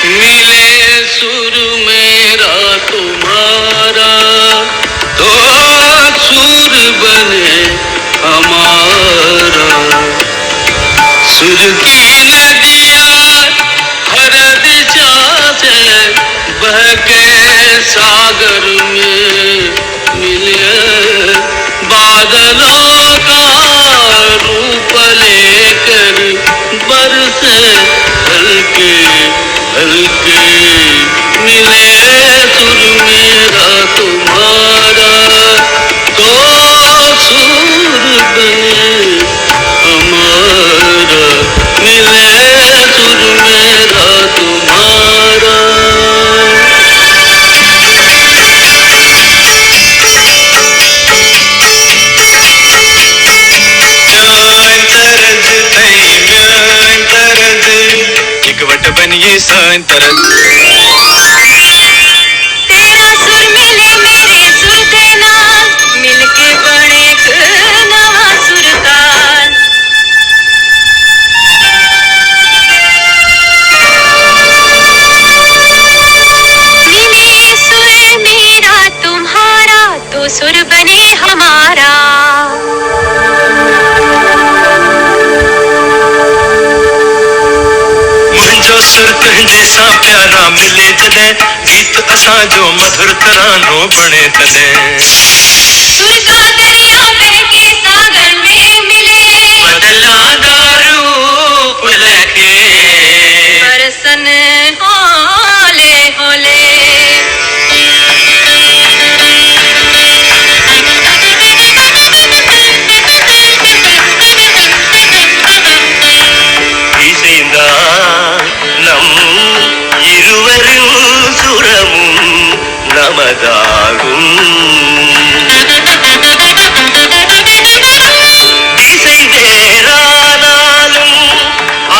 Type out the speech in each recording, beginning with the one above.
मिले सुर मेरा तुम्हारा तो सुर बने हमारा। सुर की नदियाँ हर दिशा से बहके सागर में मिले। बादलों का रूप लेकर बरसे हल्के हल्के मिले सुर मेरा तुम्हारा तो सुर बने हमारा। मिले सुर मेरा तुम्हारा। इकवट बनिए सान तरज। तेरा सुर मिले मेरे सुर के नाल मिलके बने एक नवा सुरताल। मिले सुर मेरा तुम्हारा तो सुर बने हमारा। मुंहिंजो सुर तुंहिंजे सां प्यारा मिले जॾहिं गीत असांजो मधुर तरानो बणे तॾहिं। सुर का दरिया बहके सागर में मिले बदलादा रूप लेके बरसन होले होले। ഈശൈന്ദാ നം ഇരുവരും സുരമും நமதாகும். திசை வேறானாலும்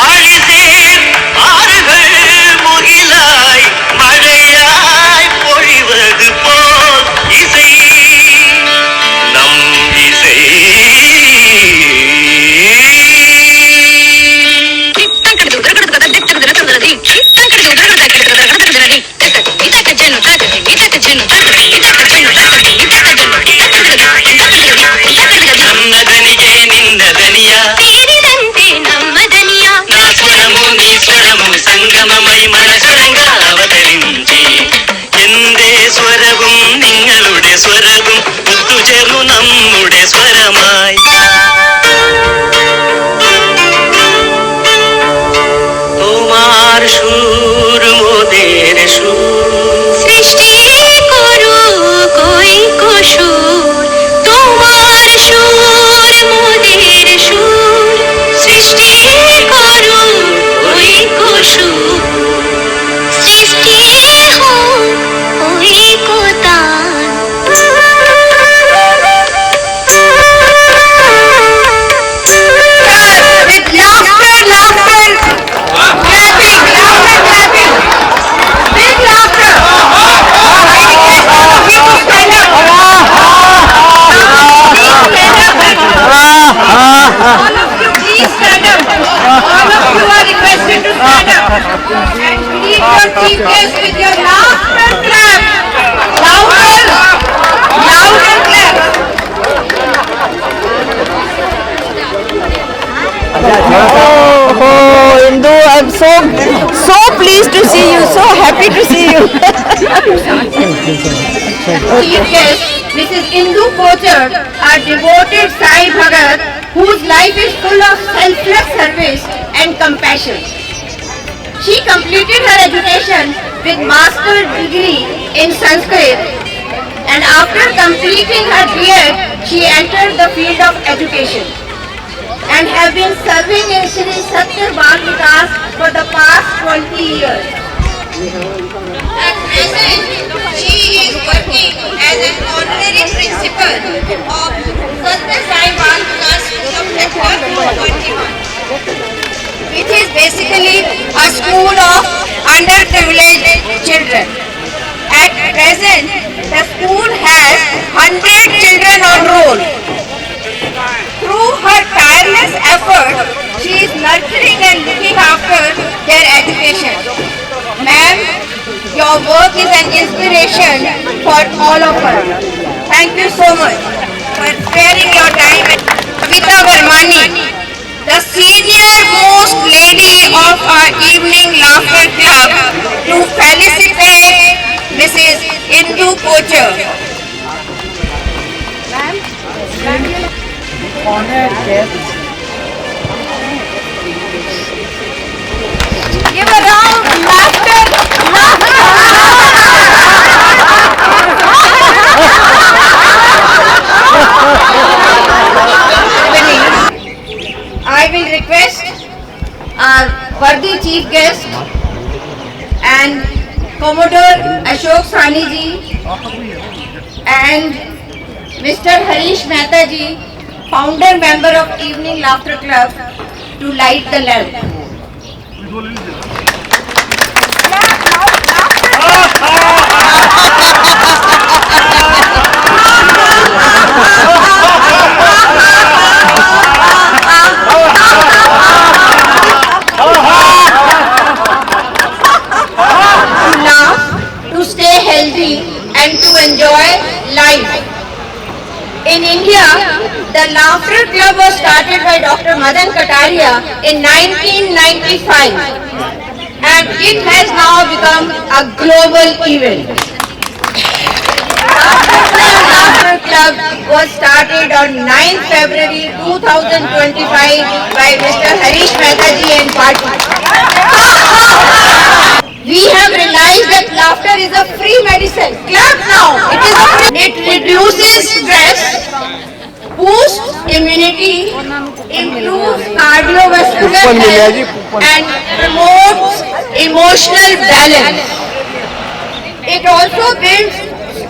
ஆழிசேர் ஆறுகள் முகிலாய் மழையாய் பொழிவது போல் இசை நம் இசை. నన్నదనిగే నిన్నదనియా తీరిదంతే నమ్మదనియా నా స్వరము నీ స్వరము സംഗമമൈ മനസ്വരങ്ങൾ അവതരിഞ്ചി എന്റെ സ്വരവും നിങ്ങളുടെ സ്വരവും ഒത്തുചേർന്നു നമ്മുടെ സ്വരമായി. তোমার সুর মোদের সুর সৃষ্টি করু কই কুসুর তোমার সুর মোদের সুর সৃষ্টি করু কই কুসুর সৃষ্টি হো ওই কোতান। With laughter, laughter, clapping, louder clapping, big laughter. All of you please stand up. All of you are requested to stand up and greet your chief guest with your laughter clap. Louder, louder clap. Oh, Indu, I'm so pleased to see you, so happy to see you. Chief guest, Mrs. Indu Kochar, our devoted Sai Bhagat, whose life is full of selfless service and compassion. She completed her education with master's degree in Sanskrit, and after completing her B.Ed, she entered the field of education and have been serving in Shri Satya Bal Vikas for the past 20 years. At present, she is working as an honorary principal of Satya Sai Bal Vikas School of Network 21, which is basically a school of underprivileged children. At present, the school has 100 children on roll. Through her tireless effort, she is nurturing and looking after their education. May an inspiration for all of us. Thank you so much for sparing your time. Kavita Varmani, the senior most lady of our evening laughter club, to felicitate Mrs. Indu Kocher. Honored guests. Give a round of laughter. I will request our worthy chief guest and Commodore Ashok Sani ji and Mr. Harish Mehta ji, founder member of Evening Laughter Club, to light the lamp. To stay healthy and to enjoy life. In India, the Laughter Club was started by Dr. Madan Kataria in 1995 and it has now become a global event. Laughter Club was started on 9th February 2025 by Mr. Harish Mehta ji and party. We have realized that laughter is a free medicine. Clap now. It reduces stress, boosts immunity, improves cardiovascular health, and promotes emotional balance. It also builds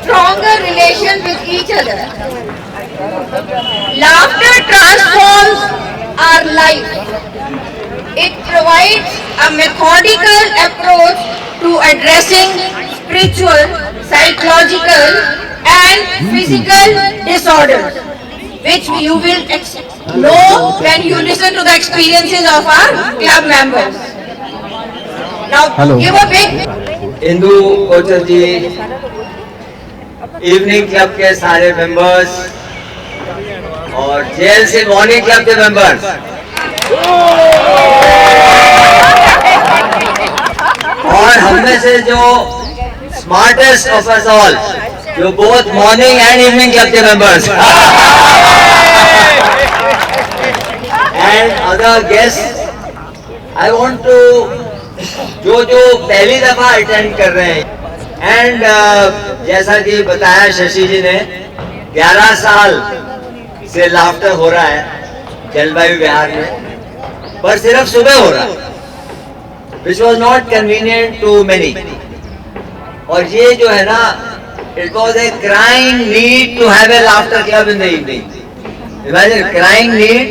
stronger relations with each other. Laughter transforms our life. It provides a methodical approach to addressing spiritual, psychological and physical disorders, which you will know when you listen to the experiences of our club members. Now, give a big Indu Kochar ji, evening club के सारे members और JLC morning club के members और हममें से जो smartest of us all, जो both morning and evening club के members and other guest, I want to जो पहली दफा अटेंड कर रहे हैं एंड जैसा कि बताया शशि जी ने, 11 साल से लाफ्टर हो रहा है जलवायु विहार में, पर सिर्फ सुबह हो रहा है, which was not convenient to many. और ये जो है ना, it was a crying need to have a laughter club in the evening. Imagine, crying need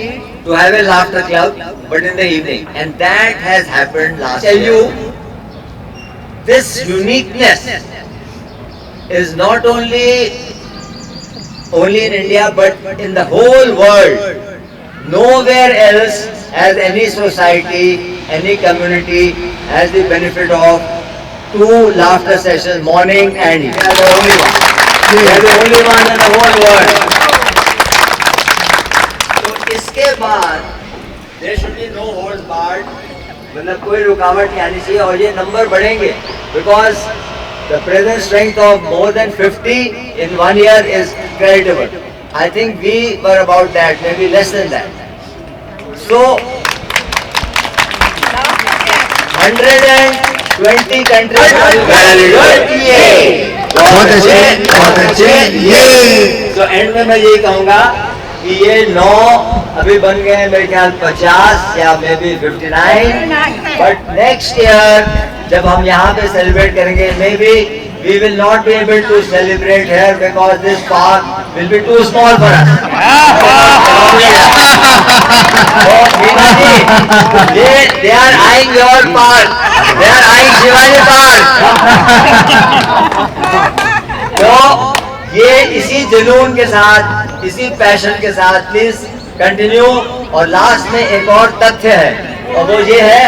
to have a laughter club, but in the evening, and that has happened last year. I tell you, this uniqueness is not only in India, but in the whole world. Nowhere else has any society, any community has the benefit of 2 laughter sessions, morning and evening. They are the only one. They are the only one in the whole world. तो इसके बाद there should be no holds barred, मतलब कोई रुकावट नहीं आनी चाहिए, और ये नंबर बढ़ेंगे because the present strength of more than 50 in 1 year is credible. I think we were about that, maybe less than that. So 120 countries. Very good. बहुत अच्छे ये. So end में मैं यही कहूँगा कि ये 9 अभी बन गए हैं मेरे ख्याल 50 या may be 59, but next year जब हम यहाँ पे सेलिब्रेट करेंगे, may be we will not be able to celebrate here because this park will be too small for us. So Meena ji, they are eyeing your park, they are eyeing Shivaji park. तो ये इसी जुनून के साथ, इसी passion के साथ please continue. और लास्ट में एक और तथ्य है, और वो ये है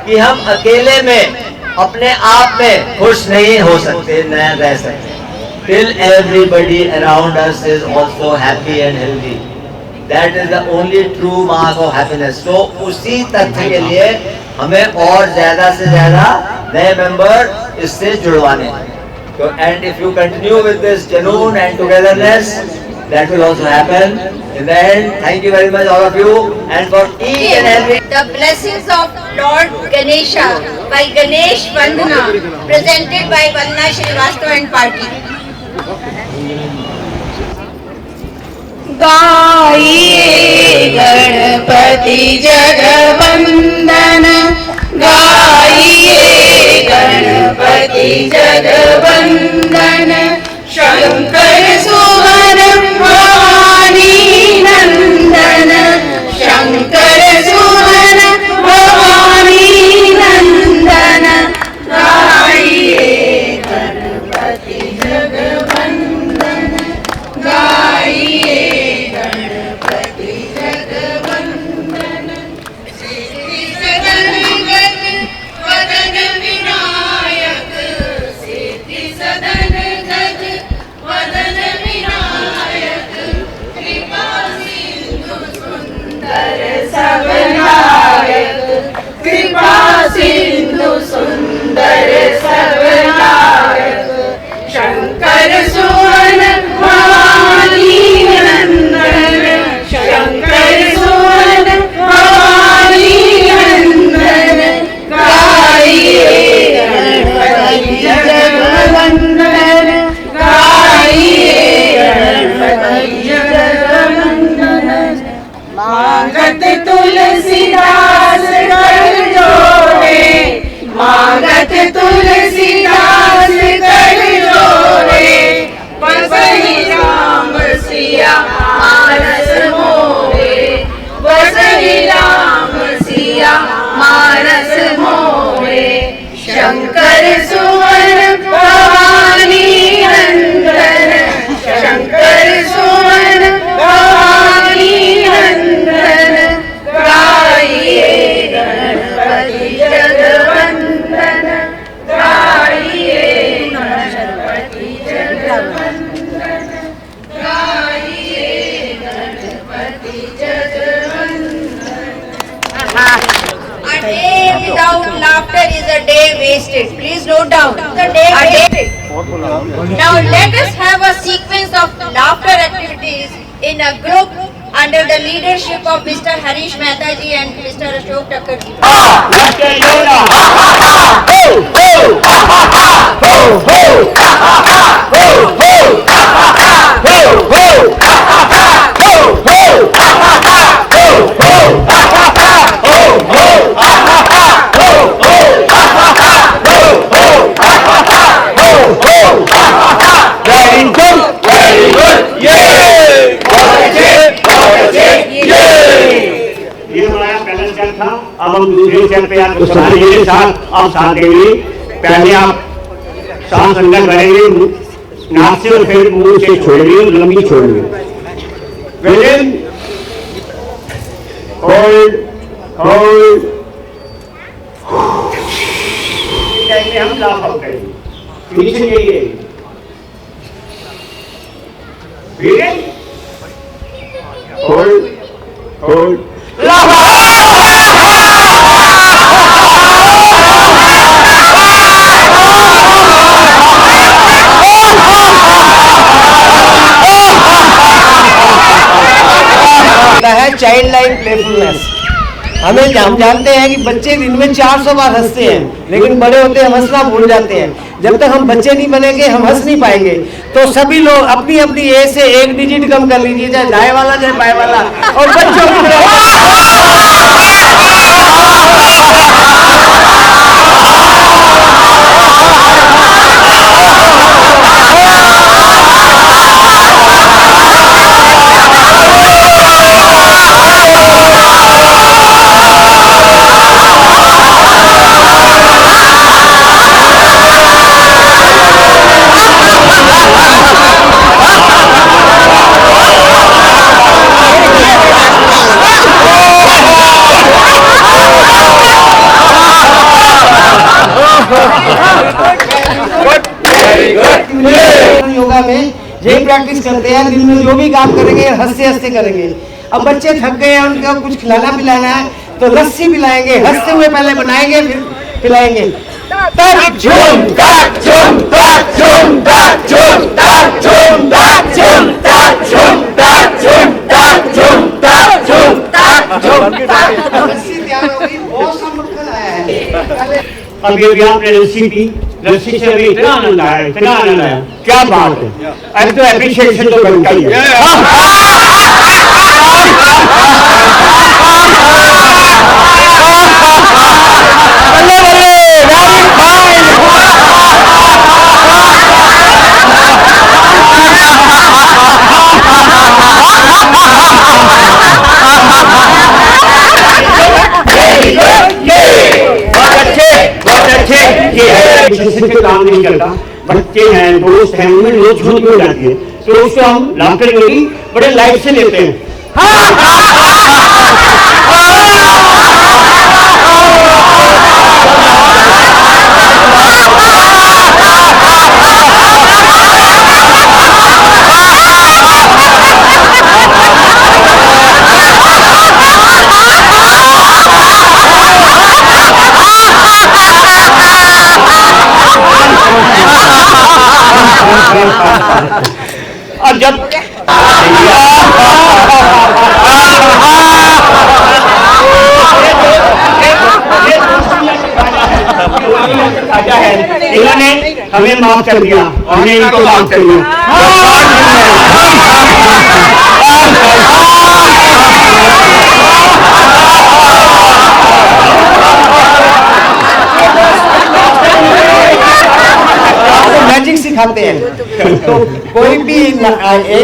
कि हम अकेले में अपने आप में खुश नहीं हो सकते, न रह सकते till everybody around us is also happy and healthy. That is the only true mark of happiness. So उसी तथ्य के लिए हमें और ज़्यादा से ज़्यादा नए मेंबर इससे जुड़वाने हैं. So and if you continue with this genuine and togetherness, that will also happen. In the end, thank you very much all of you, and for each and every. The blessings of Lord Ganesha by Ganesh Vandana, presented by Vandana Srivastava and party. गाइए गणपति जगवंदन, गाइए गणपति जगवंदन, शंकर सुवन भवानी नंदन, शंकर सुवन भवानी नंदन, गाइए गणपति जगवंदन, गाइए गणपति जगवंदन, सिद्धि सदन गज वदन विनायक, सिद्धि सदन गज वदन विनायक, कृपा सिंधु सुंदर सबनायक, कृपा सिंधु सुंदर सबनायक, शंकर सुवन भवानी नंदन, शंकर सुवन भवानी नंदन, गाइए गणपति जगवंदन, गाइए गणपति जगवंदन, मांगत तुलसीदास कर जोड़े, मांगत तुलसीदास कर जोड़े, बसहि राम सिया मानस मोहे, बसहि राम सिया मानस मोहे, शंकर सुवन भवानी नंदन, शंकर सुवन भवानी नंदन, गाइए गणपति जगवंदन, गाइए गणपति जगवंदन, गाइए Ganpati जगवंदन. A day without laughter is a day wasted. Please note down. The day wasted. Now let us have a sequence of laughter activities in a group under the leadership of Mr. Harish Mehta ji and Mr. Ashok Thakur ji. अब हम दूसरे चरण पे आपको के साथ आप साथ देंगे. पहले आप सांस अंदर करेंगे नाक से और फिर मुंह से छोड़ेंगे, लंबी छोड़ेंगे. Within, hold, hold. हम लाफ आउट करेंगे. फिनिशिंग यही है. Within, hold, hold. है चाइल्ड लाइन प्लेफुलनेस. हम जानते हैं कि बच्चे दिन में 400 बार हंसते हैं, लेकिन बड़े होते हम हंसना भूल जाते हैं. जब तक हम बच्चे नहीं बनेंगे हम हंस नहीं पाएंगे. तो सभी लोग अपनी अपनी एज से एक डिजिट कम कर लीजिए, चाहे दाएं वाला चाहे बाएं वाला, और बच्चों की प्रैक्टिस करते हैं, दिन में जो भी काम करेंगे हंसते हंसते करेंगे। अब बच्चे थक गए हैं, उनको कुछ खिलाना पिलाना है तो लस्सी पिलाएंगे, हंसते हुए पहले बनाएंगे फिर पिलाएंगे। तक झूम तक झूम तक झूम तक झूम तक झूम तक झूम तक झूम तक झूम तक झूम तक झूम तक झूम तक। लस्सी तैयार हो गई, बहुत सा मक्खन आया है। अब ये आपने लस्सी पी, लस्सी से भी इतना आनंद आया, इतना आनंद आया, क्या बात है। अब तो एप्रिशिएशन तो बनता ही है। से काम नहीं करता, बच्चे हैं, दोस्त हैं, उनमें लोग झूठ हो जाती है, तो उसको हम लाफ्टर भी बड़े लाइट से लेते हैं। और जब ताजा है, इन्होंने हमें माफ कर दिया, हमने इनको माफ कर दिया। मैजिक सिखाते हैं, तो कोई भी एक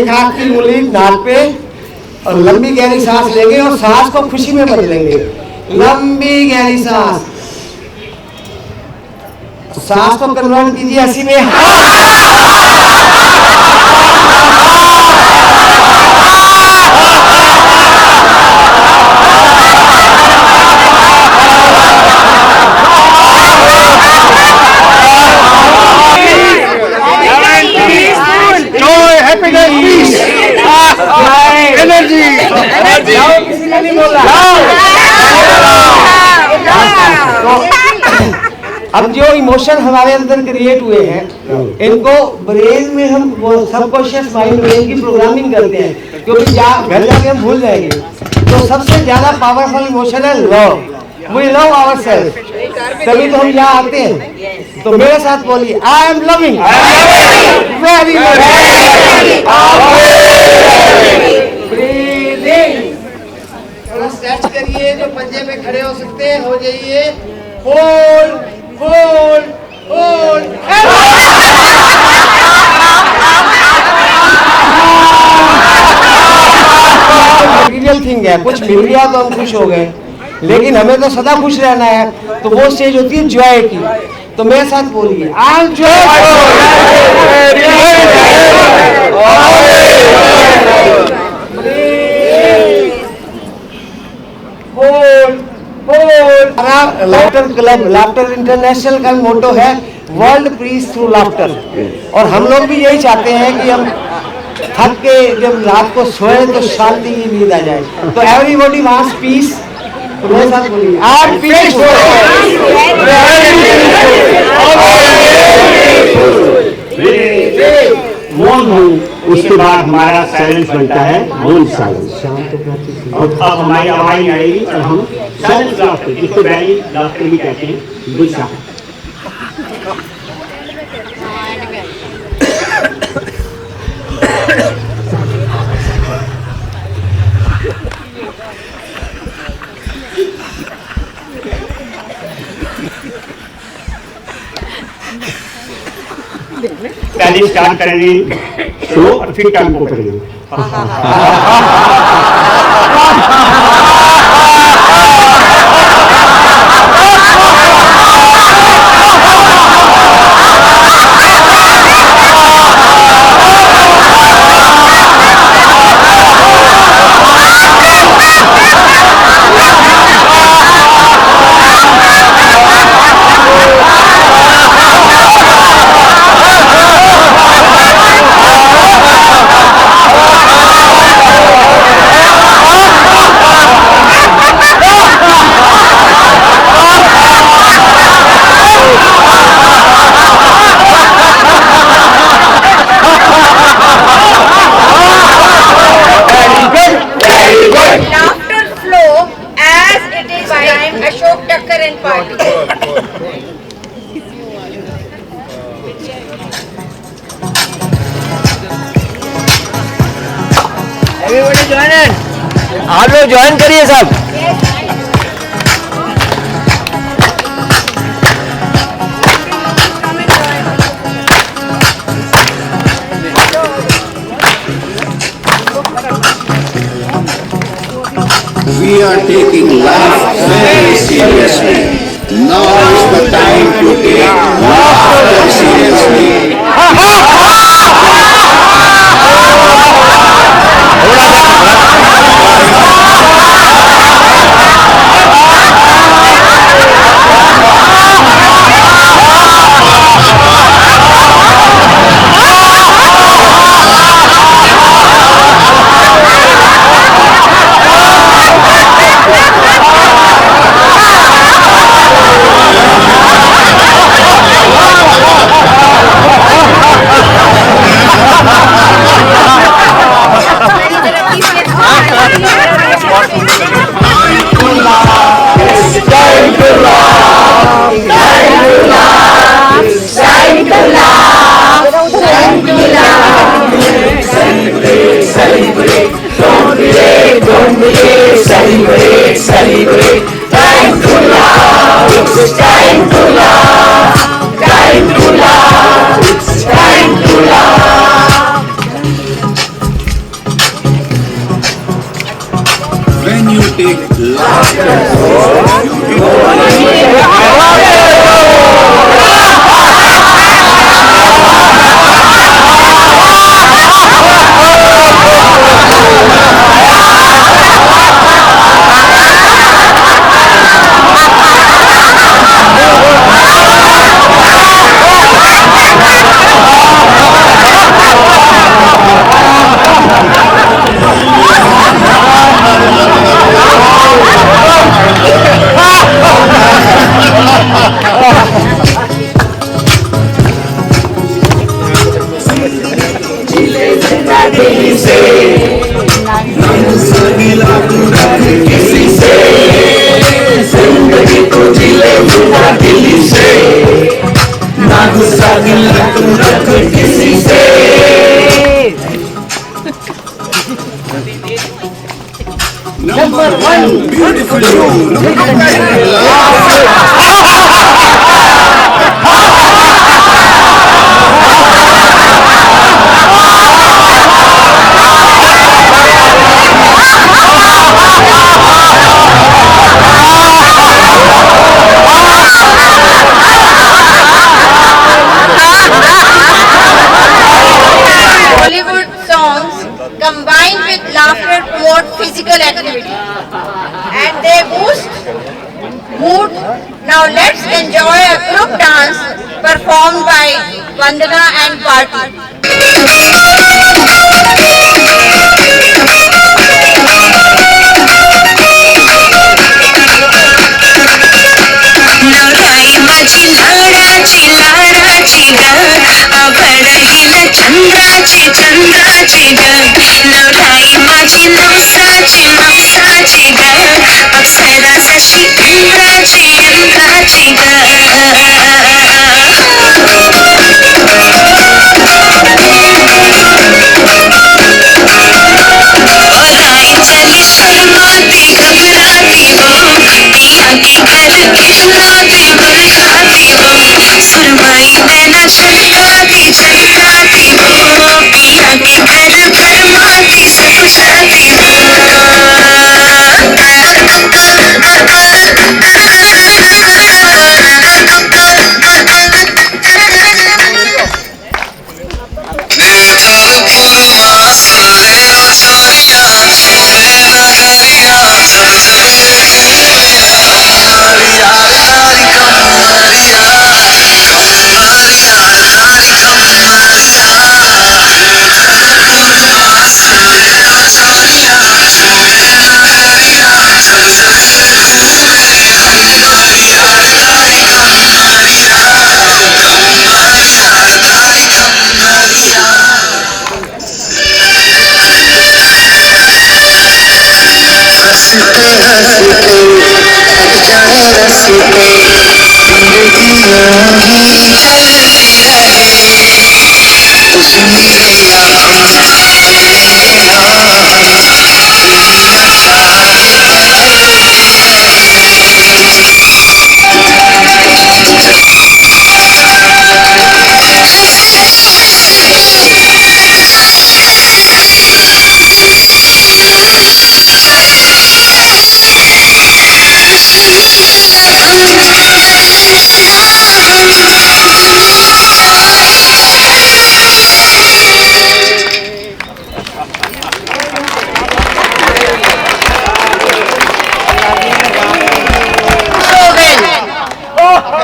हाथ की उंगली नाक पे और लंबी गहरी सांस लेंगे और सांस को खुशी में बदलेंगे। लंबी गहरी सांस, सांस को कन्वर्ट कीजिए हंसी में। अब जो इमोशन हमारे अंदर क्रिएट हुए हैं, इनको ब्रेन में हम सबकॉन्शियस माइंड में इनकी प्रोग्रामिंग करते हैं, क्योंकि घर जाके हम भूल जाएंगे। तो सबसे ज्यादा पावरफुल इमोशन है लव। वी लव आवरसेल्फ, तभी तो हम यहाँ आते हैं। तो मेरे साथ बोलिए, I am loving very breathing. थोड़ा स्ट्रेच करिए, जो पंजे पे खड़े हो सकते हैं हो जाइए। Hold hold hold. Material thing है, कुछ मिल गया तो हम खुश हो गए, लेकिन हमें तो सदा खुश रहना है। तो वो स्टेज होती है जॉय की। तो मेरे साथ बोलिए, I am Joy. Laughter club, laughter international का मोटो है वर्ल्ड पीस थ्रू लाफ्टर। और हम लोग भी यही चाहते हैं कि हम थक के जब रात को सोए तो शांति की नींद आ जाए। तो एवरीबॉडी वांट्स पीस। तो मेरे साथ बोलिए, आप पीस। मौन हूँ, उसके बाद हमारा साइलेंस बनता है मौन साइलेंस। और अब हमारी आवाज आएगी और हम साइलेंस लाफ्टर, जिसको वैली लाफ्टर भी कहते हैं, गुस्सा। पहले स्टार्ट करेंगे स्लो और फिर टाइम को करेंगे। by Ashok Thakkar and party. Everybody join in. आप लोग ज्वाइन करिए सब. We are taking life very seriously. Now is the time to take laughter seriously. When you take Number one, beautiful you. Look at Bollywood songs combined with laughter promote physical activity and they boost mood. Now let's enjoy a group dance performed by Vandana and party. नवराई माझी लाडाची लाडाची ग आवडली चंद्राची चंद्राची ग नवराई माझी नवसाची नवसाची ग अप्सरा जशी इंद्राची इंद्राची ग चली शर्माती घबराती हो पिया के घर इखलाती बरसाती हो सुरमई नैना छटकाती छटकाती हो पिया के घर भरमाती सब जाती हो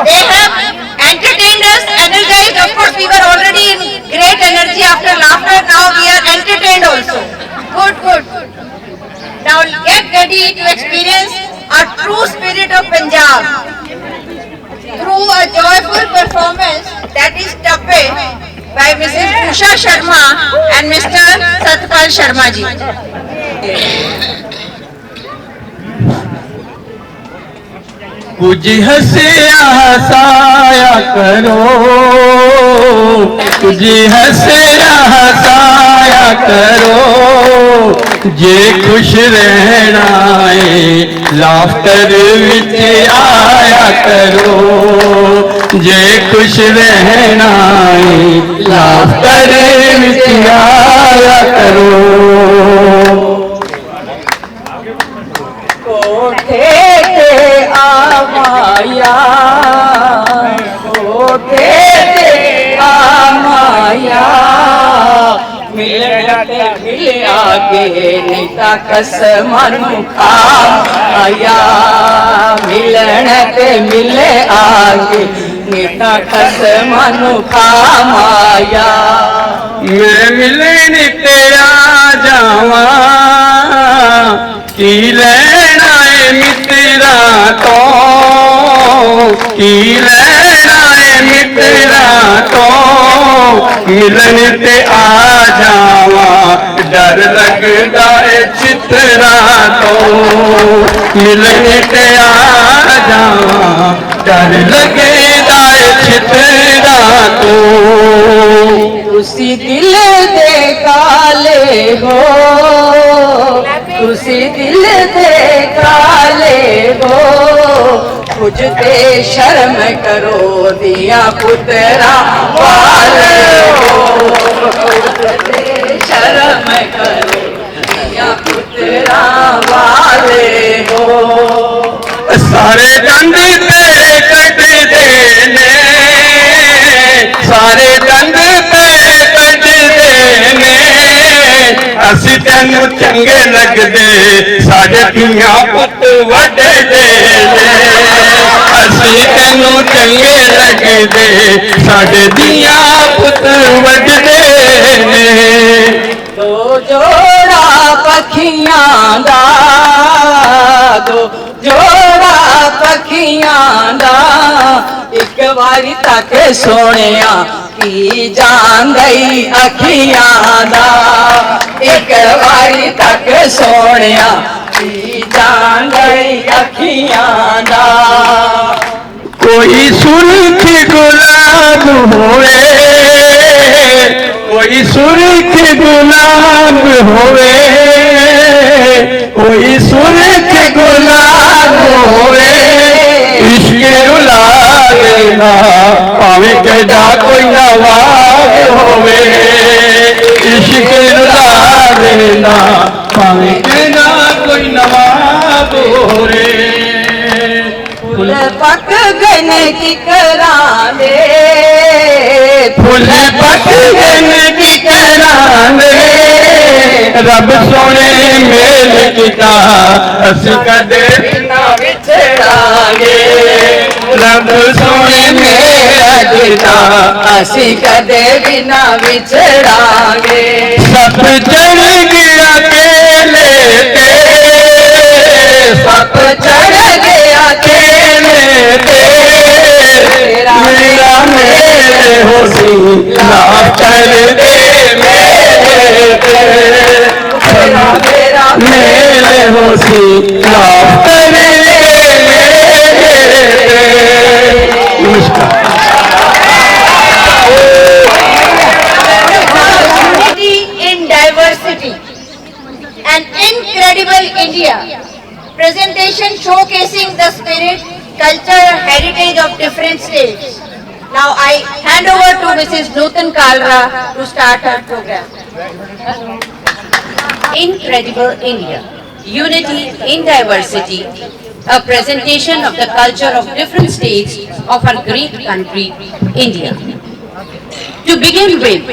They have entertained us, energized. Of course, we were already in great energy after laughter. Now we are entertained also. Good, good. Now get ready to experience a true spirit of Punjab through a joyful performance that is Tabbe by Mrs. Usha Sharma and Mr. Satpal Sharma ji. कुछ हंसिया हंसाया करो, कुछ हंसिया हंसाया करो, जे खुश रहना है laughter विच आया करो, जे खुश रहना है लाफ्टर विच आया करो। आमाया कोठे ते आमाया मिलना ते मिलिया गे नहीं ता कसमानू खाया, मिलना ते मिले आगे नहीं ता कसमानू खाया। मैं मिलने तेरा जावा की लेना है मित्रा तो, की लेना है मित्रा तो, मिलन ते आ जावा डर लगदा है चित्रा तो, मिलन ते आ जावा डर लगदा है चित्रा तो। तुसी दिल दे काले हो, तुसी दिल दे काले हो, कुछ ते शर्म करो दिया पुत्रा वाले हो, कुछ ते शर्म करो दिया पुत्रा वाले हो। सारे दंद ते कट देने, सारे दंद ते कट देने, असी तेनू चंगे लगदे साडे धियां पुत वड्डदे ने, असी तेनू चंगे लगदे साडे धियां पुत वड्डदे ने। दो जोड़ा पखियां दा, दो जोड़ा पखियां दा, एक बारी तक सोनिया की जांदई अखियां दा, एक बारी तक सोनिया की जांदई अखियां दा। कोई सुर्खी गुलाब होवे, कोई सुर्खी गुलाब होवे, कोई सुर्खी गुलाब होवे, इश्क रुला देना भावे केड़ा कोई नवाब होवे, इश्क रुला देना भावे केड़ा कोई नवाब होवे। फूल पक गन की करा दे, फुल पक गन की करा दे, रब सोने मेल किता असी कदे ना विछड़ांगे, रब सोने मेल किता असी कदे भी ना विछड़ांगे। सब चढ़ गया केले ते, सब चढ़ गया केले पे, मेरा मेरे होसी लाफ्टर दे मेरे पे, मेरे होसी लाफ्टर दे मेरे cultural heritage of different states. Now I hand over to Mrs. Nutan Kalra to start her program. Incredible India, Unity in Diversity, a presentation of the culture of different states of our great country, India. To begin with,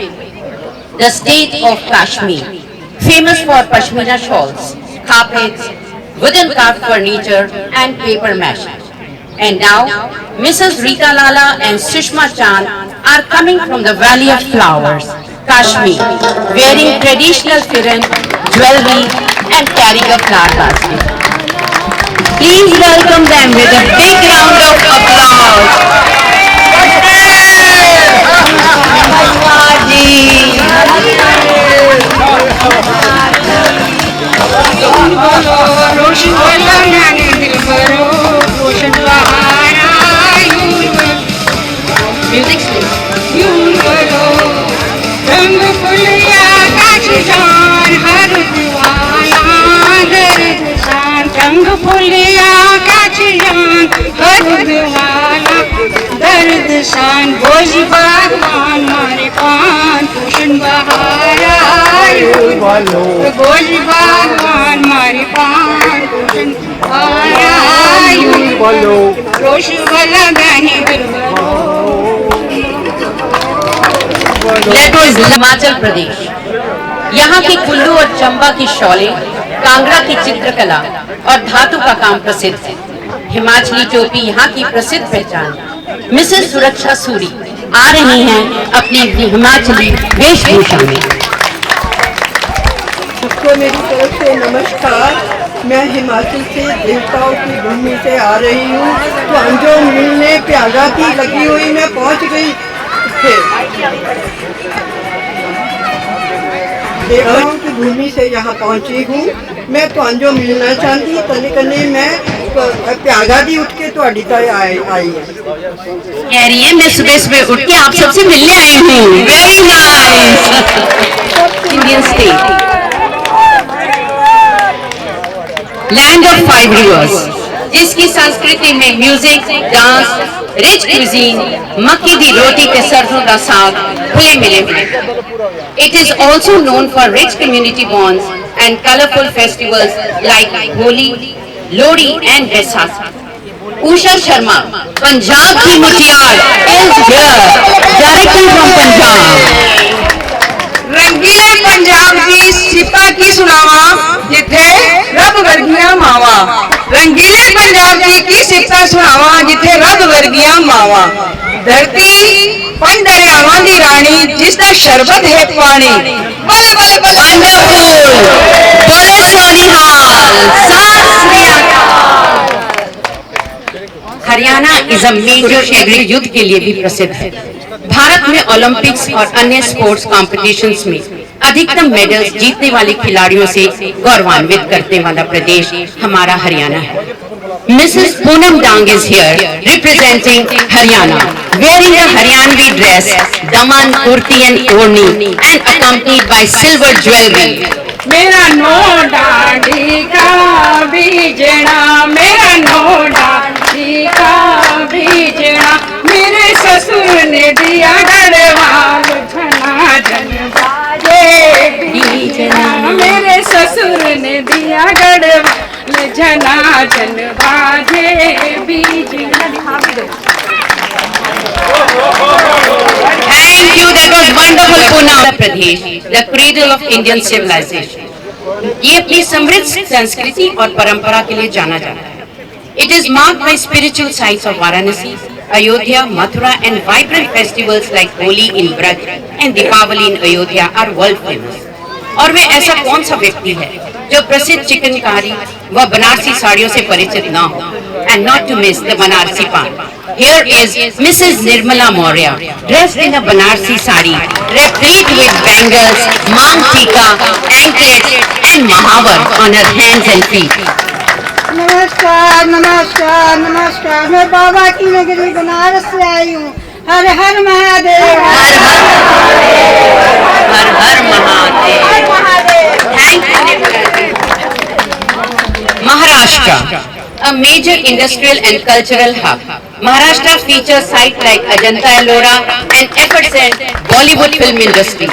the state of Kashmir, famous for Pashmina shawls, carpets, wooden carved furniture and paper mache. And now, Mrs. Rita Lala and Sushma Chand are coming from the Valley of Flowers, Kashmir, wearing traditional firan, jewelry and carrying a flower basket. Please welcome them with a big round of applause. Music दर्द शान बोझ भगवान मारे पान पोषण बहारा बोझ भगवान मारे पान पोषण बहारा रोश वाला गाने हिमाचल प्रदेश, यहाँ की कुल्लू और चंबा की शॉलें, कांगड़ा की चित्रकला और धातु का काम प्रसिद्ध है। हिमाचली टोपी यहाँ की प्रसिद्ध पहचान। मिसेस सुरक्षा सूरी आ रही हैं अपनी हिमाचली वेशभूषा में। सबको मेरी तरफ से नमस्कार। मैं हिमाचल से देवताओं की भूमि से आ रही हूँ। तो अंजो मिलने प्यारा की लगी हुई मैं पहुँच गई थे। देवताओं की भूमि से यहाँ पहुँची हूँ। मैं तो अंजो मिलना चाहती तले करने मैं प्यागा दी उठ के तो अडिता आई है। कह रही है मैं सुबह सुबह उठ के आप सबसे मिलने आई हूँ। Very nice. Indian state, land of 5 reverse, जिसकी संस्कृति में म्यूजिक, डांस, रिच क्यूजीन, मक्की दी रोटी ते सरसों का साग खुले मिले हुए। It is also known for rich community bonds and colorful festivals like Holi, Lodi and Vaisakhi. Usha Sharma, Punjab की मुटियार, is here, directly from Punjab. रंगीले Punjab की सिपा की सुनावा जिथे रब वर्गिया मावा। रंगीले पंजाब की सिपा सुनावा जिथे रब वर्गिया मावा। धरती पंज दरियावां दी रानी जिसदा शरबत है पानी। बल बल बल वंडरफुल, बोले सोनिहाल, सात श्री अकाल। Haryana is a major agri युद्ध के लिए भी प्रसिद्ध है। भारत में ओलंपिक्स और अन्य स्पोर्ट्स कॉम्पिटिशंस में अधिकतम मेडल्स जीतने वाले खिलाड़ियों से गौरवान्वित करने वाला प्रदेश हमारा हरियाणा है। Mrs. Poonam Dang is here representing Haryana, wearing a Haryanvi dress, daman, kurti and orni, and accompanied by silver jewelry. मेरा नो डांडी का बीजना, मेरा नो डांडी का बीजना, मेरे ससुर ने दिया गढ़वाल झना झन बाजे बीजना। मेरे ससुर ने दिया गढ़वाल झना झन बाजे बीजना। Thank you, that was wonderful, Poonam. Pradesh, the cradle of Indian civilization. ये अपनी समृद्ध संस्कृति और परंपरा के लिए जाना जाता है। It is marked by spiritual sites of Varanasi, Ayodhya, Mathura, and vibrant festivals like Holi in Braj and Deepavali in Ayodhya are world famous. और वे ऐसा कौन सा व्यक्ति है जो प्रसिद्ध चिकनकारी व बनारसी साड़ियों से परिचित न हो? And not to miss the Banarsi Pan. Here is Mrs. Nirmala Maurya, dressed in a Banarsi sari, replete with bangles, mang tika, anklets, and mahavar on her hands and feet. नमस्कार नमस्कार नमस्कार। मैं बाबा की नगरी बनारस से आई हूँ। हर हर महादेव, हर हर Mahadev. Thank you. Maharashtra, a major industrial and cultural hub. Maharashtra features sites like Ajanta Ellora and effervescent Bollywood film industry.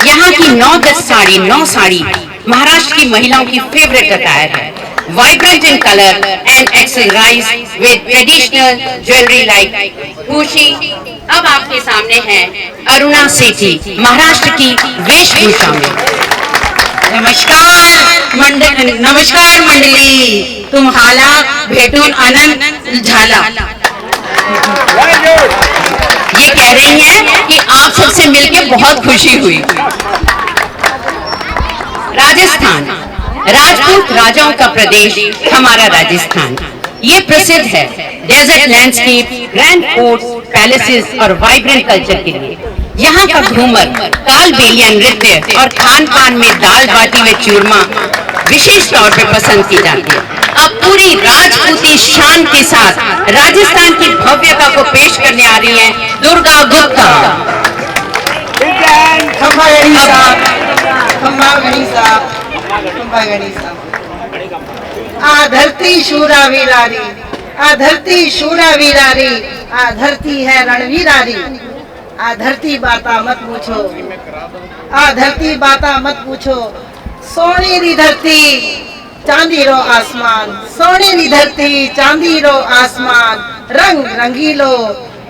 यहाँ की 9-10 साड़ी, 9 साड़ी महाराष्ट्र की महिलाओं की फेवरेट अटायर है. Vibrant in color and accessorized with traditional jewelry like Kushi. अब आपके सामने है अरुणा सेठी महाराष्ट्र की वेशभूषा में. नमस्कार मंडली, तुम्हाला भेटून आनंद झाला. ये कह रही हैं कि आप सबसे मिलके बहुत खुशी हुई. राजस्थान, राजपूत राजाओं का प्रदेश हमारा राजस्थान. ये प्रसिद्ध है desert landscape, grand forts, palaces और वाइब्रेंट कल्चर के लिए. यहाँ का घूमर, कालबेलिया नृत्य और खान पान में दाल बाटी व चूरमा विशेष तौर पर पसंद की जाती है. अब पूरी राजपूती शान के साथ राजस्थान की भव्यता को पेश करने आ रही हैं दुर्गा गुप्ता. आ धरती शूरा वीरारी, आ धरती शूरा वीरारी, आ धरती है रणवीरारी. आ धरती बाता मत पूछो, आ धरती बाता मत पूछो. सोने री धरती चांदी रो आसमान, सोने री धरती चांदी रो आसमान. रंग रंगीलो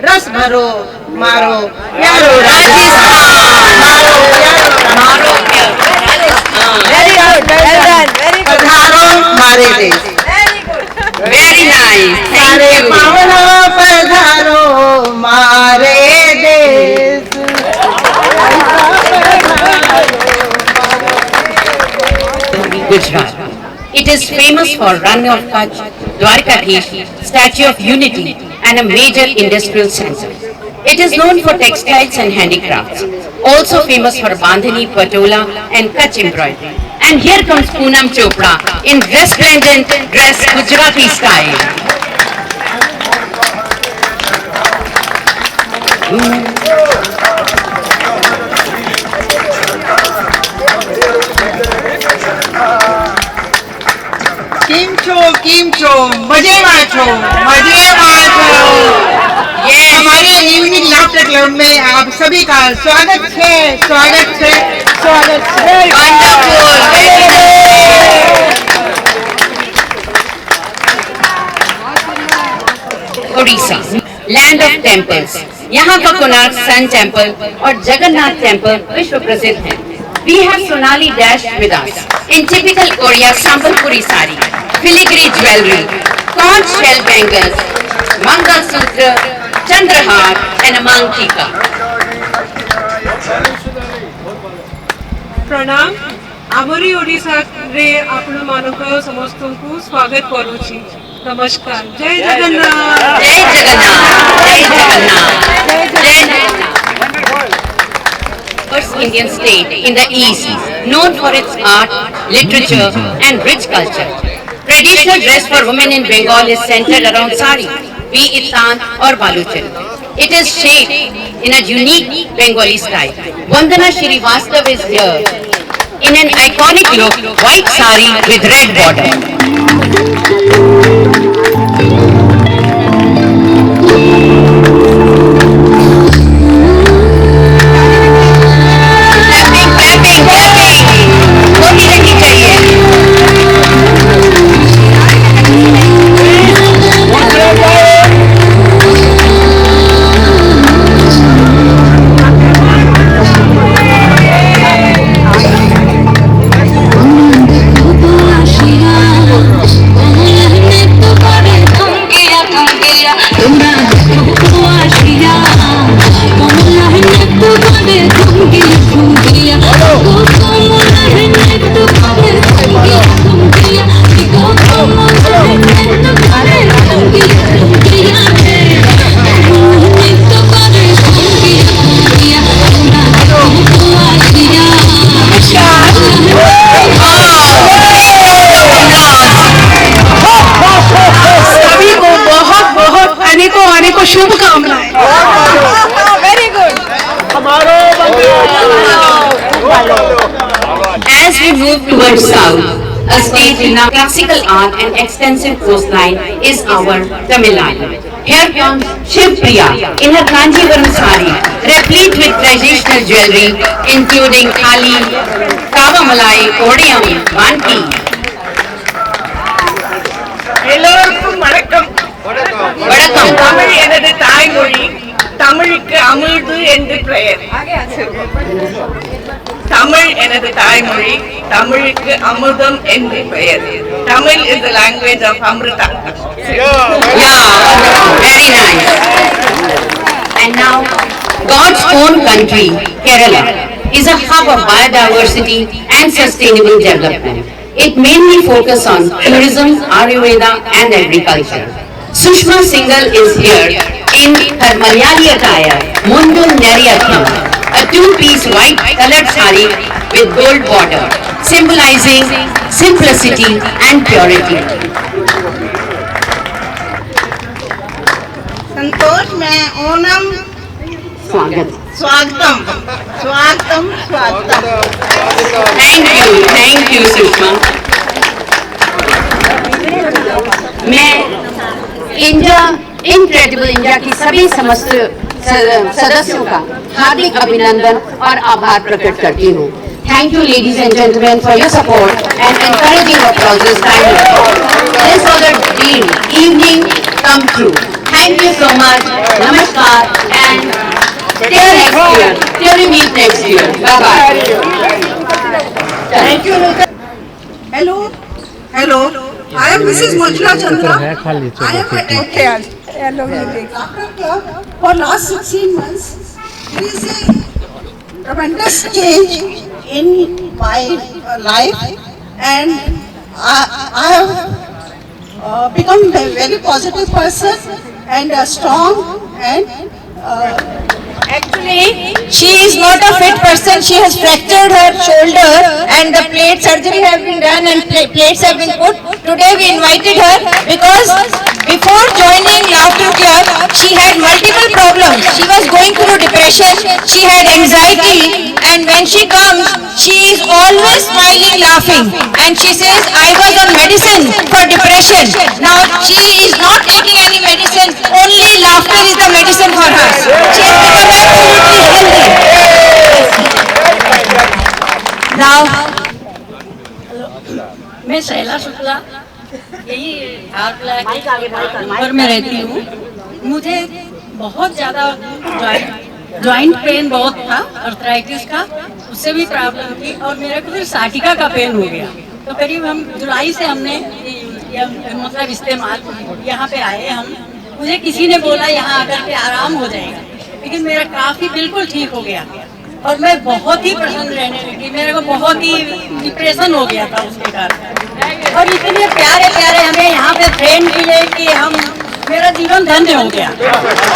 रस भरो मारो यारो राजस्थान, मारो पधारो मारे देश. वेरी नाइस, सारे पावना पधारो मारे देश. Gujarat. It is famous for Rann of Kutch, Dwarkadhish, Statue of Unity and a major industrial center. It is known for textiles and handicrafts. Also famous for Bandhani, Patola and Kutch embroidery. And here comes Poonam Chopra in resplendent dress Gujarati style. किम छो मजे में छो, मजे में छो. ये हमारे evening laughter club में आप सभी का स्वागत है, स्वागत है, स्वागत है. Odisha, land of temples. यहाँ का कोणार्क सन टेम्पल और जगन्नाथ टेम्पल विश्व प्रसिद्ध है. We have Sonali Dash with us in typical Oriya Sambalpuri sari, filigree jewelry, conch shell bangles, Mangal Sutra, Chandrahar and a Mang Tika. प्रणाम. आमरी ओडिशा रे आपण मानक समस्तଙ୍କୁ स्वागत करूची. नमस्कार. जय जगन्नाथ. जय जगन्नाथ. जय जगन्नाथ. जय Jagannath. First Indian state in the East, known for its art, literature and rich culture. Traditional dress for women in Bengal is centered around sari, be it taan or baluchan. It is shaped in a unique Bengali style. Vandana Shrivastava is here in an iconic look, white sari with red border. शुभकामनाएं. Very good. As we move towards south, A state renowned classical art and extensive coastline is our Tamil Nadu. Here comes Shiv Priya in her Kanjivaram sari, replete with traditional jewelry, including Khali, Kavamalai, Kodiyam, Vanki. எல்லோருக்கும் வணக்கம். வணக்கம். தமிழ் எனது தாய்மொழி. தமிழுக்கு அமிழ்து என்று பெயர். தமிழ் எனது தாய்மொழி. தமிழுக்கு அமுதம் என்று பெயர். Tamil is the language of Amrita. Yeah, very nice. And now, God's own country, Kerala, is a hub of biodiversity and sustainable development. It mainly focuses on tourism, Ayurveda and agriculture. Sushma Singhal is here in her Malayali attire, Mundun Neriyatham, a two-piece white colored sari with gold border, symbolizing simplicity and purity. संतोष में ओणम स्वागत. स्वागतम स्वागतम स्वागतम. Thank you Sushma. मैं India incredible India की सभी समस्त सदस्यों का हार्दिक अभिनंदन और आभार प्रकट करती हूँ. Thank you, ladies and gentlemen, for your support and encouraging applauses. This was a dream evening come true. Thank you so much. Namaskar and till next year. Till we meet next year. Bye bye. Thank you. Hello. Hello. I am Mrs. Manjula Chandra. I am attending Dr. Club for last 16 months. There is a tremendous change in my life, and I have become a very positive person and strong and Actually, she is not a fit person. She has fractured her shoulder and the plate surgery has been done and plates have been put. Today we invited her because before joining Laughter Club, she had multiple problems. She was going through depression, she had anxiety, and when she comes, she is always smiling, laughing. And she says, I was on medicine for depression. Now she is not taking any medicine, only laughter is the medicine for her. She has become absolutely healthy. Now, मैं शैला शुक्ला यही घर में रहती हूँ. मुझे बहुत ज़्यादा joint pain बहुत था, अर्थराइटिस का, उससे भी प्रॉब्लम थी और मेरे को फिर साटिका का पेन हो गया. तो करीब हम जुलाई से हमने मतलब इस्तेमाल यहाँ पे आए हम. मुझे किसी ने बोला यहाँ आकर के आराम हो जाएगा, लेकिन मेरा काफ़ी बिल्कुल ठीक हो गया और मैं बहुत ही प्रसन्न रहने लगी. मेरे को बहुत ही डिप्रेशन हो गया था उसके कारण. और इतने प्यारे प्यारे हमें यहाँ पे फ्रेंड मिले कि हम मेरा जीवन धन्य हो गया.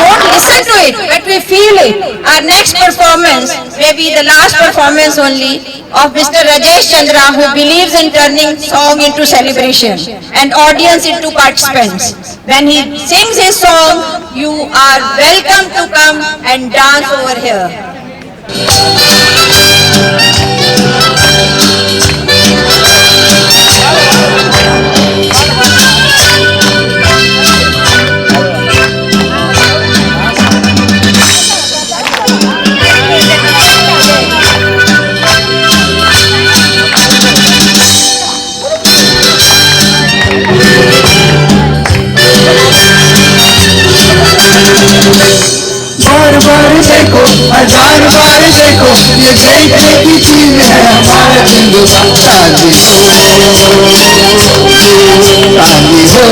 don't listen to it, but we feel it. Our next performance may be the last performance only of Mr. Rajesh Chandra, who believes in turning song into celebration and audience into participants. When he sings his song, you are welcome to come and dance over here. बार बार देखो, हजार बार देखो, ये देखने की चीज है हमारा हिंदुस्तान. काली हो, काली हो.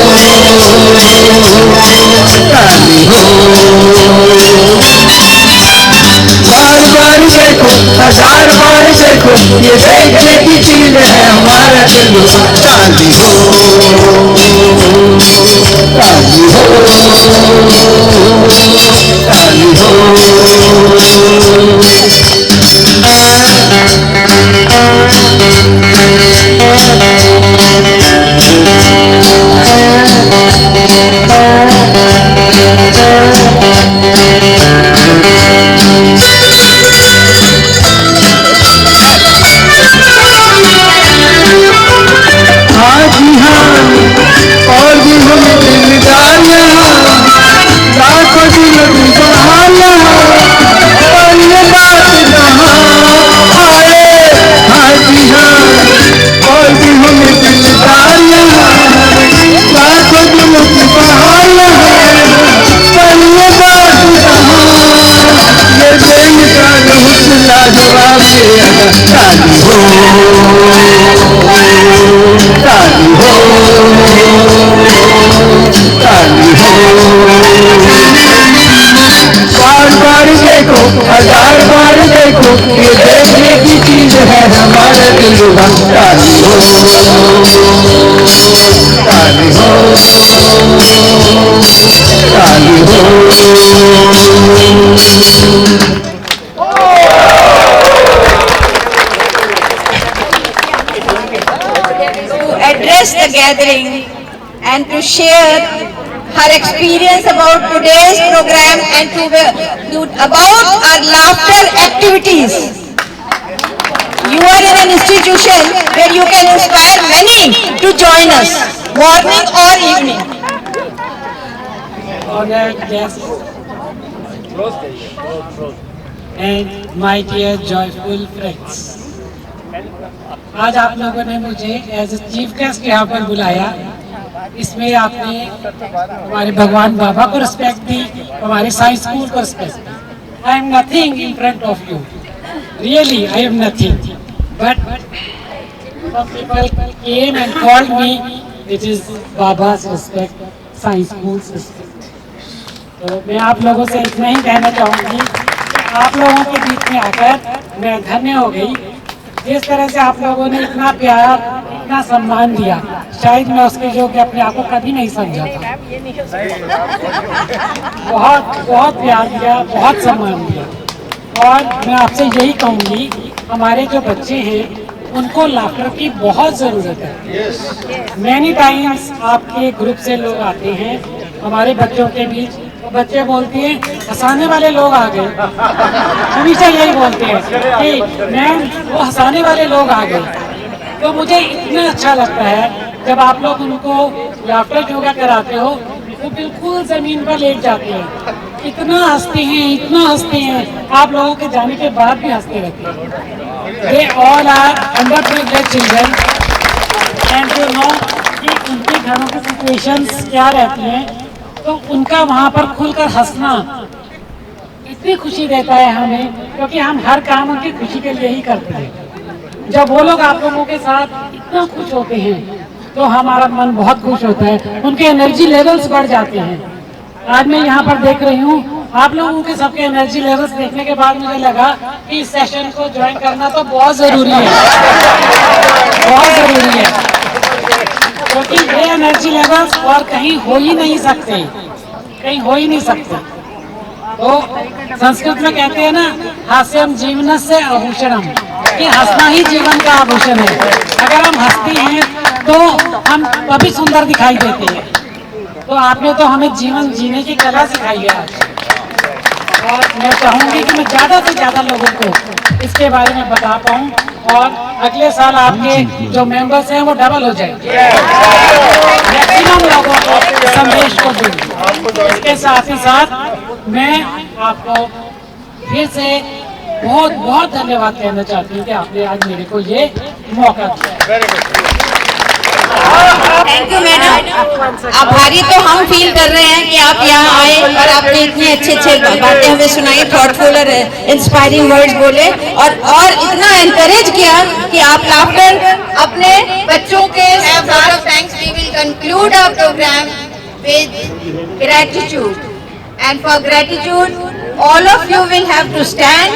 बार बार देखो, हजार बार देखो, ये देखने की चीज है हमारा हिंदुस्तान. काली हो, काली हो, काली हो. ताली हो, ताली हो। बार बार देखो, हजार बार देखो, ये देखने की चीज है हमारा दिलवा। ताली हो, ताली हो, ताली हो। Address the gathering and to share her experience about today's program and about our laughter activities. You are in an institution where you can inspire many to join us, morning or evening. Honored guests and my dear joyful friends. आज आप लोगों ने मुझे as a chief guest यहाँ पर बुलाया। इसमें आपने हमारे भगवान बाबा को रिस्पेक्ट दी, हमारे साइंस स्कूल को respect the. I am nothing in front of you, really I am nothing, but some people came and called me, it is Baba's respect, science school's respect. तो मैं आप लोगों से इतना ही कहना चाहूँगी, आप लोगों के बीच में आकर मैं धन्य हो गई। जिस तरह से आप लोगों ने इतना प्यार, इतना सम्मान दिया, शायद मैं उसके योग्य अपने आप को कभी नहीं समझा था। बहुत बहुत प्यार दिया, बहुत सम्मान दिया। और मैं आपसे यही कहूँगी, हमारे जो बच्चे हैं उनको लाफ्टर की बहुत ज़रूरत है। मैनी टाइम्स आपके ग्रुप से लोग आते हैं हमारे बच्चों के बीच, तो बच्चे बोलते हैं हंसाने वाले लोग आ गए, हमेशा यही बोलते हैं कि मैम वो हंसाने वाले लोग आ गए। तो मुझे इतना अच्छा लगता है जब आप लोग उनको लाफ्टर योगा कराते हो, वो बिल्कुल ज़मीन पर लेट जाते हैं, इतना हंसते हैं, इतना हंसते हैं, आप लोगों के जाने के बाद भी हंसते रहते हैं। They all are underprivileged children and you know कि उनके घरों की सिचुएशंस क्या रहती हैं, तो उनका वहाँ पर खुलकर हंसना इतनी खुशी देता है हमें, क्योंकि हम हर काम उनकी खुशी के लिए ही करते हैं। जब वो लोग आप लोगों के साथ इतना खुश होते हैं तो हमारा मन बहुत खुश होता है, उनके एनर्जी लेवल्स बढ़ जाते हैं। आज मैं यहाँ पर देख रही हूँ आप लोगों के सबके एनर्जी लेवल्स देखने के बाद मुझे लगा कि इस सेशन को ज्वाइन करना तो बहुत ज़रूरी है, बहुत ज़रूरी है, क्योंकि ये एनर्जी लेवल्स और कहीं हो ही नहीं सकते, कहीं हो ही नहीं सकते। तो संस्कृत में कहते हैं ना, हास्यम जीवनस्य आभूषणम, कि हंसना ही जीवन का आभूषण है। अगर हम हंसते हैं तो हम तभी सुंदर दिखाई देते हैं। तो आपने तो हमें जीवन जीने की कला सिखाई है आज, और मैं चाहूँगी कि मैं ज़्यादा से ज़्यादा लोगों को इसके बारे में बता पाऊँ, और अगले साल आपके जो मेंबर्स हैं वो डबल हो जाए, मैक्सिमम लोगों को संदेश को दूँ। इसके साथ ही साथ मैं आपको फिर से बहुत बहुत धन्यवाद कहना चाहती हूँ कि आपने आज मेरे को ये मौका दिया। Thank you madam. आभारी तो हम फील कर रहे हैं कि आप यहाँ आए और आपने इतनी अच्छी अच्छी बातें हमें सुनाई, थॉटफुल और इंस्पायरिंग वर्ड्स बोले, और इतना एनकरेज किया कि आप लाफ्टर अपने बच्चों के साथ। Thanks. We will conclude our programme with gratitude, and for gratitude all of you will have to stand.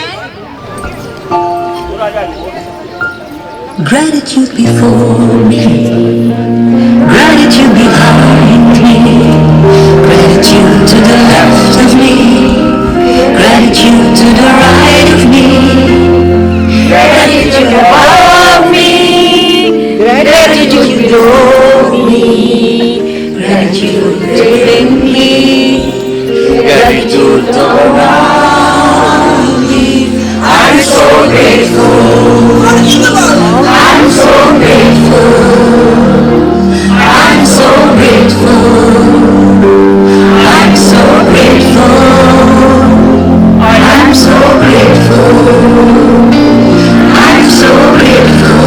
Gratitude before me, gratitude behind me, gratitude to the left of me, gratitude to the right of me, gratitude above me, gratitude below me, gratitude within me, gratitude around me. I'm so grateful. I'm so grateful. I'm so grateful. I'm so grateful. I'm so grateful. I'm so grateful.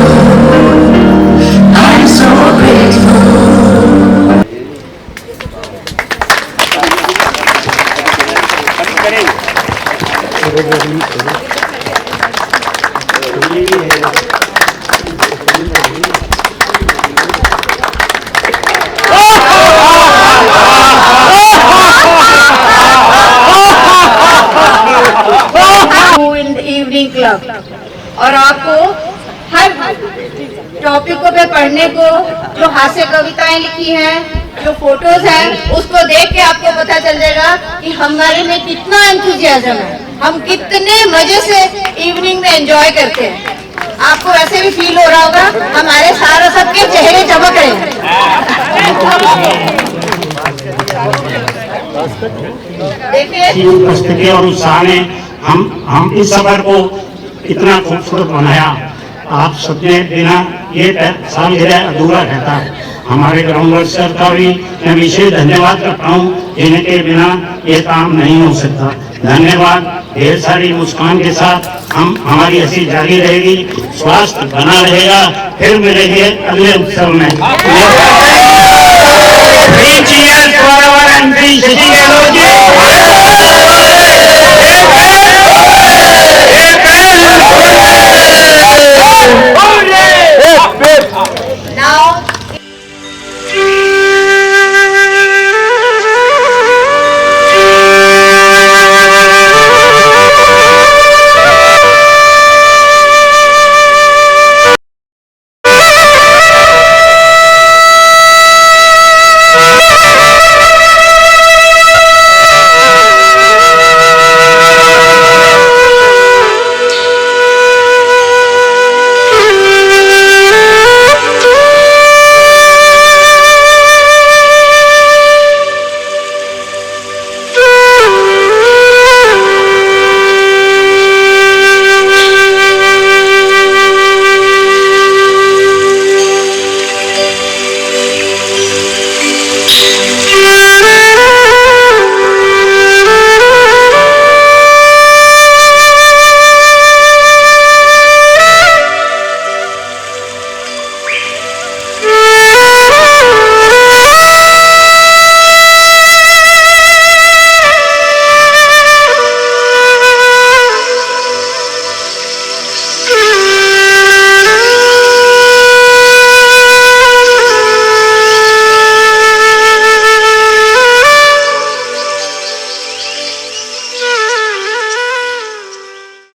I'm so grateful. पढ़ने को, जो हास्य कविताएं लिखी हैं, जो photos हैं, उसको देख के आपको पता चल जाएगा कि हमारे में कितना एंथुजियाज्म है, हम कितने मजे से इवनिंग में एंजॉय करते हैं। आपको ऐसे भी फील हो रहा होगा, हमारे सारे सबके चेहरे चमक रहे हैं। देखिए उपस्थिति और उत्साह ने हम इस सफर को इतना खूबसूरत बनाया। आप सबके बिना ये सालगिरह अधूरा रहता है। हमारे ग्राउंड सर का भी मैं विशेष धन्यवाद करता हूँ, जिनके बिना ये काम नहीं हो सकता। धन्यवाद। ढेर सारी मुस्कान के साथ हमारी हंसी जारी रहेगी, स्वास्थ्य बना रहेगा। फिर मिलेंगे अगले उत्सव में। Three cheers for our country, Shishir Gehloot ji.